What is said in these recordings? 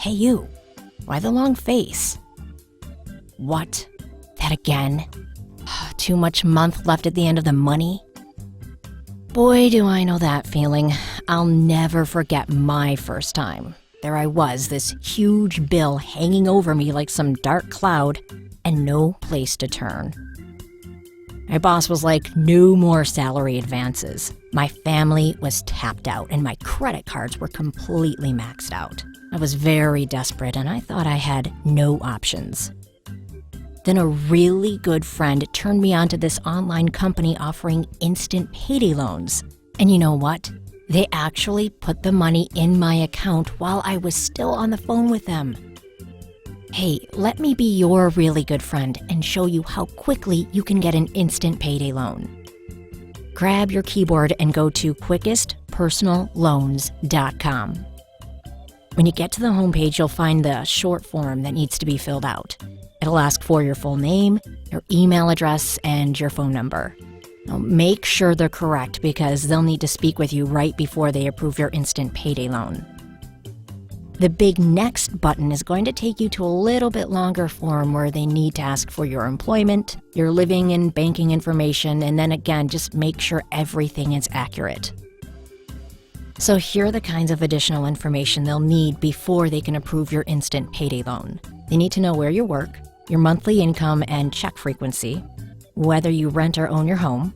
Hey you, why the long face? What? That again? Too much month left at the end of the money? Boy, do I know that feeling. I'll never forget my first time. There I was, this huge bill hanging over me like some dark cloud, and no place to turn. My boss was like, no more salary advances. My family was tapped out, and my credit cards were completely maxed out. I was very desperate, and I thought I had no options. Then a really good friend turned me on to this online company offering instant payday loans. And you know what? They actually put the money in my account while I was still on the phone with them. Hey, let me be your really good friend and show you how quickly you can get an instant payday loan. Grab your keyboard and go to quickestpersonalloans.com. When you get to the homepage, you'll find the short form that needs to be filled out. It'll ask for your full name, your email address, and your phone number. Now, make sure they're correct because they'll need to speak with you right before they approve your instant payday loan. The big next button is going to take you to a little bit longer form where they need to ask for your employment, your living and banking information, and then again, just make sure everything is accurate. So here are the kinds of additional information they'll need before they can approve your instant payday loan. They need to know where you work, your monthly income and check frequency, whether you rent or own your home,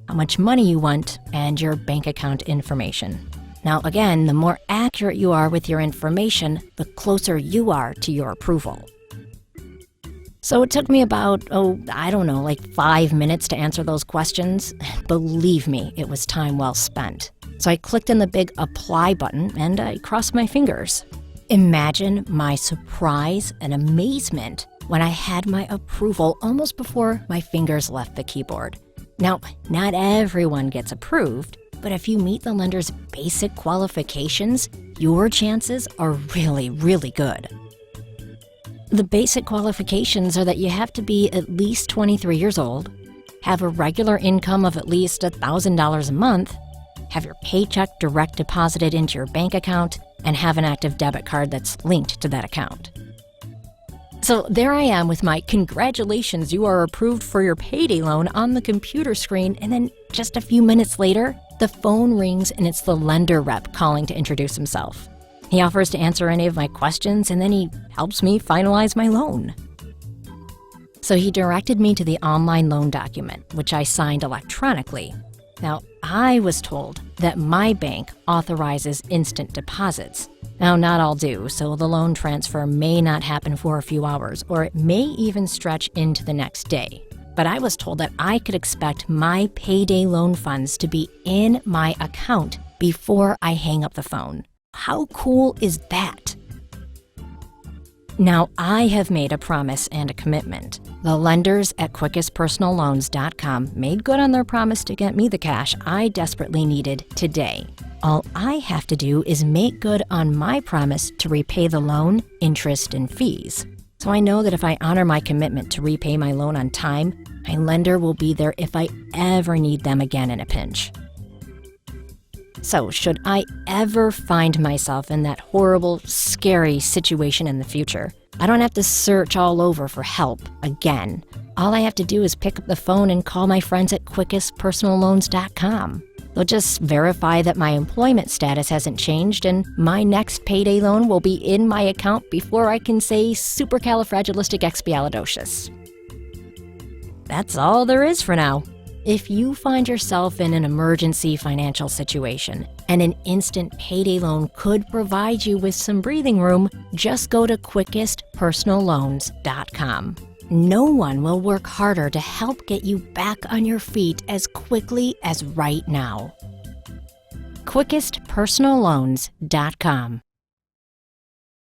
how much money you want, and your bank account information. Now again, the more accurate you are with your information, the closer you are to your approval. So it took me about, 5 minutes to answer those questions. Believe me, it was time well spent. So I clicked on the big apply button and I crossed my fingers. Imagine my surprise and amazement when I had my approval almost before my fingers left the keyboard. Now, not everyone gets approved, but if you meet the lender's basic qualifications, your chances are really, really good. The basic qualifications are that you have to be at least 23 years old, have a regular income of at least $1,000 a month, have your paycheck direct deposited into your bank account, and have an active debit card that's linked to that account. So there I am with my congratulations, you are approved for your payday loan on the computer screen, and then just a few minutes later, the phone rings and it's the lender rep calling to introduce himself. He offers to answer any of my questions and then he helps me finalize my loan. So he directed me to the online loan document, which I signed electronically. Now, I was told that my bank authorizes instant deposits. Now, not all do, so the loan transfer may not happen for a few hours, or it may even stretch into the next day. But I was told that I could expect my payday loan funds to be in my account before I hang up the phone. How cool is that? Now, I have made a promise and a commitment. The lenders at quickestpersonalloans.com made good on their promise to get me the cash I desperately needed today. All I have to do is make good on my promise to repay the loan, interest, and fees. So I know that if I honor my commitment to repay my loan on time, my lender will be there if I ever need them again in a pinch. So should I ever find myself in that horrible, scary situation in the future, I don't have to search all over for help again. All I have to do is pick up the phone and call my friends at quickestpersonalloans.com. They'll just verify that my employment status hasn't changed and my next payday loan will be in my account before I can say supercalifragilisticexpialidocious. That's all there is for now. If you find yourself in an emergency financial situation and an instant payday loan could provide you with some breathing room, just go to quickestpersonalloans.com. No one will work harder to help get you back on your feet as quickly as right now. quickestpersonalloans.com